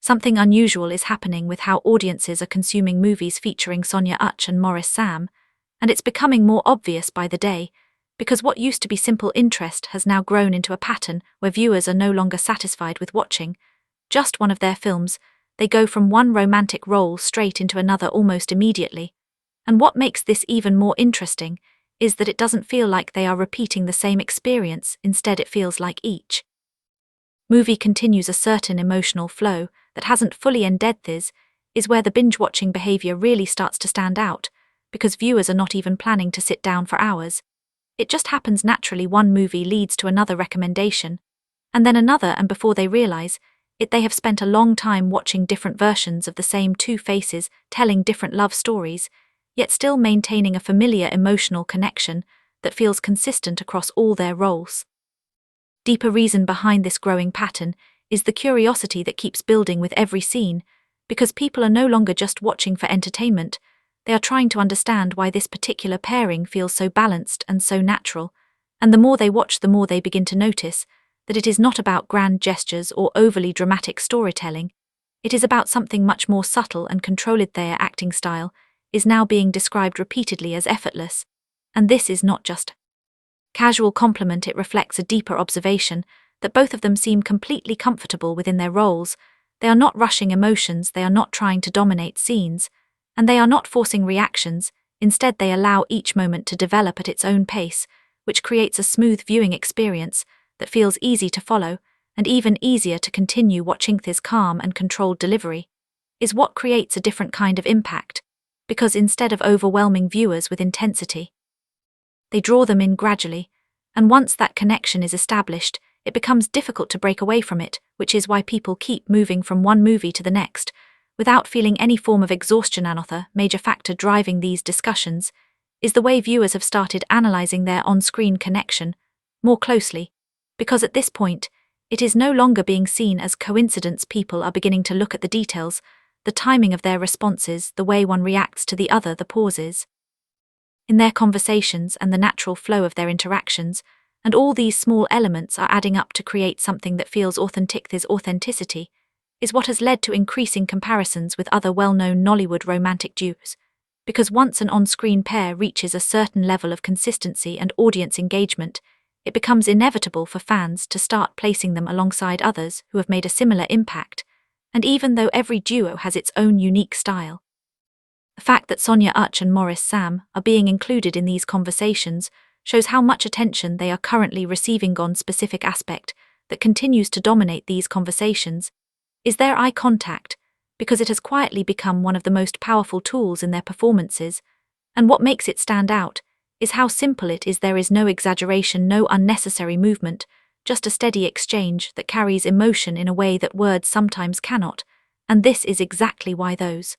Something unusual is happening with how audiences are consuming movies featuring Sonia Uch and Maurice Sam, and it's becoming more obvious by the day, because what used to be simple interest has now grown into a pattern where viewers are no longer satisfied with watching just one of their films. They go from one romantic role straight into another almost immediately. And what makes this even more interesting is that it doesn't feel like they are repeating the same experience, instead it feels like each movie continues a certain emotional flow that hasn't fully ended. This is where the binge-watching behavior really starts to stand out, because viewers are not even planning to sit down for hours. It just happens naturally. One movie leads to another recommendation, and then another, and before they realize it, they have spent a long time watching different versions of the same two faces, telling different love stories, yet still maintaining a familiar emotional connection that feels consistent across all their roles. Deeper reason behind this growing pattern is the curiosity that keeps building with every scene, because people are no longer just watching for entertainment. They are trying to understand why this particular pairing feels so balanced and so natural, and the more they watch, the more they begin to notice that it is not about grand gestures or overly dramatic storytelling. It is about something much more subtle and controlled. Their acting style is now being described repeatedly as effortless, and this is not just casual compliment. It reflects a deeper observation that both of them seem completely comfortable within their roles. They are not rushing emotions, they are not trying to dominate scenes, and they are not forcing reactions. Instead, they allow each moment to develop at its own pace, which creates a smooth viewing experience that feels easy to follow and even easier to continue watching. This calm and controlled delivery is what creates a different kind of impact, because instead of overwhelming viewers with intensity, they draw them in gradually, and once that connection is established, it becomes difficult to break away from it, which is why people keep moving from one movie to the next without feeling any form of exhaustion. Another major factor driving these discussions is the way viewers have started analyzing their on-screen connection more closely, because at this point, it is no longer being seen as coincidence. People are beginning to look at the details, the timing of their responses, the way one reacts to the other, the pauses in their conversations, and the natural flow of their interactions, and all these small elements are adding up to create something that feels authentic. This authenticity is what has led to increasing comparisons with other well-known Nollywood romantic duos, because once an on-screen pair reaches a certain level of consistency and audience engagement, it becomes inevitable for fans to start placing them alongside others who have made a similar impact. And even though every duo has its own unique style, the fact that Sonia Uch and Maurice Sam are being included in these conversations shows how much attention they are currently receiving. One specific aspect that continues to dominate these conversations is their eye contact, because it has quietly become one of the most powerful tools in their performances, and what makes it stand out is how simple it is. There is no exaggeration, no unnecessary movement, just a steady exchange that carries emotion in a way that words sometimes cannot, and this is exactly why those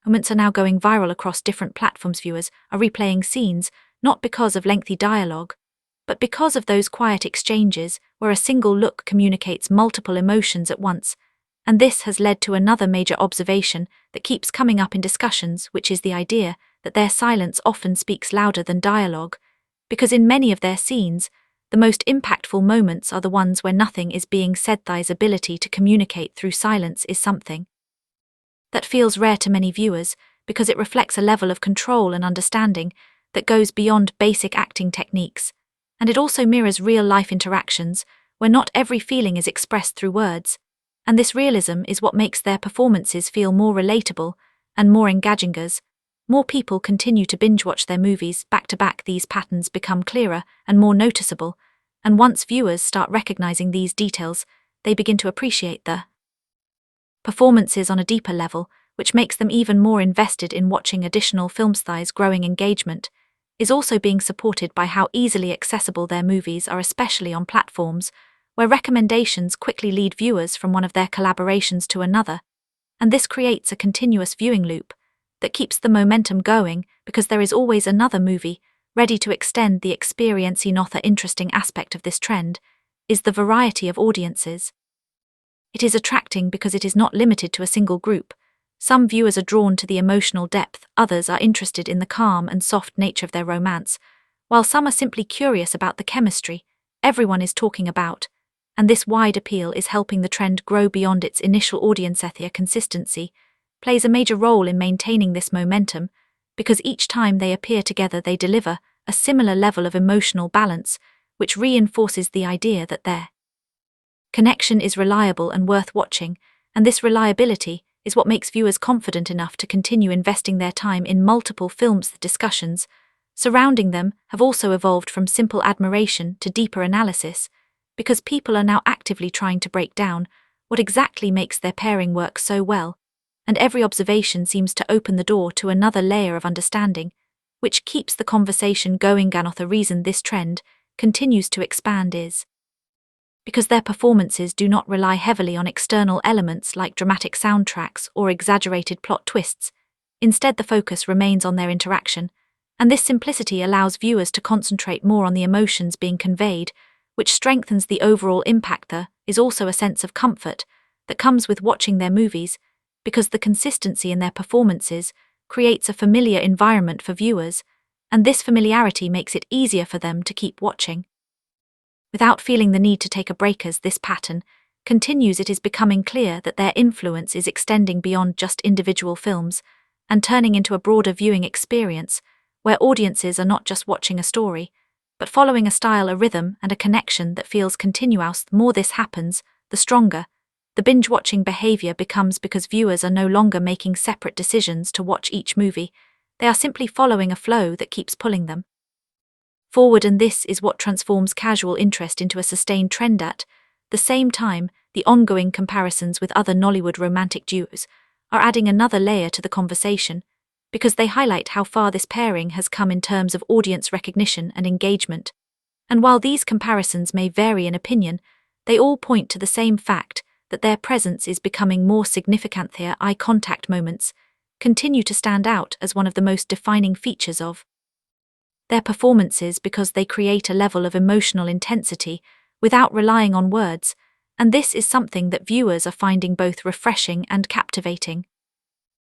moments are now going viral across different platforms. Viewers are replaying scenes not because of lengthy dialogue, but because of those quiet exchanges where a single look communicates multiple emotions at once. And this has led to another major observation that keeps coming up in discussions, which is the idea that their silence often speaks louder than dialogue, because in many of their scenes, the most impactful moments are the ones where nothing is being said. This ability to communicate through silence is something that feels rare to many viewers, because it reflects a level of control and understanding that goes beyond basic acting techniques, and it also mirrors real-life interactions where not every feeling is expressed through words, and this realism is what makes their performances feel more relatable and more engaging. As more people continue to binge-watch their movies back-to-back, these patterns become clearer and more noticeable, and once viewers start recognizing these details, they begin to appreciate the performances on a deeper level, which makes them even more invested in watching additional films. This growing engagement is also being supported by how easily accessible their movies are, especially on platforms where recommendations quickly lead viewers from one of their collaborations to another, and this creates a continuous viewing loop that keeps the momentum going, because there is always another movie ready to extend the experience. Another interesting aspect of this trend is the variety of audiences. It is attracting because it is not limited to a single group. Some viewers are drawn to the emotional depth, others are interested in the calm and soft nature of their romance, while some are simply curious about the chemistry everyone is talking about. and this wide appeal is helping the trend grow beyond its initial audience. Consistency plays a major role in maintaining this momentum, because each time they appear together they deliver a similar level of emotional balance, which reinforces the idea that their connection is reliable and worth watching, and this reliability is what makes viewers confident enough to continue investing their time in multiple films. The discussions surrounding them have also evolved from simple admiration to deeper analysis, because people are now actively trying to break down what exactly makes their pairing work so well, and every observation seems to open the door to another layer of understanding, which keeps the conversation going. The reason this trend continues to expand is because their performances do not rely heavily on external elements like dramatic soundtracks or exaggerated plot twists. Instead, the focus remains on their interaction, and this simplicity allows viewers to concentrate more on the emotions being conveyed, which strengthens the overall impact. There is also a sense of comfort that comes with watching their movies, because the consistency in their performances creates a familiar environment for viewers, and this familiarity makes it easier for them to keep watching without feeling the need to take a break. As this pattern continues, it is becoming clear that their influence is extending beyond just individual films and turning into a broader viewing experience, where audiences are not just watching a story, but following a style, a rhythm, and a connection that feels continuous. The more this happens, the stronger the binge-watching behavior becomes, because viewers are no longer making separate decisions to watch each movie. They are simply following a flow that keeps pulling them forward, and this is what transforms casual interest into a sustained trend. At the same time, the ongoing comparisons with other Nollywood romantic duos are adding another layer to the conversation, because they highlight how far this pairing has come in terms of audience recognition and engagement. And while these comparisons may vary in opinion, they all point to the same fact, that their presence is becoming more significant. Their eye contact moments continue to stand out as one of the most defining features of their performances, because they create a level of emotional intensity without relying on words, and this is something that viewers are finding both refreshing and captivating.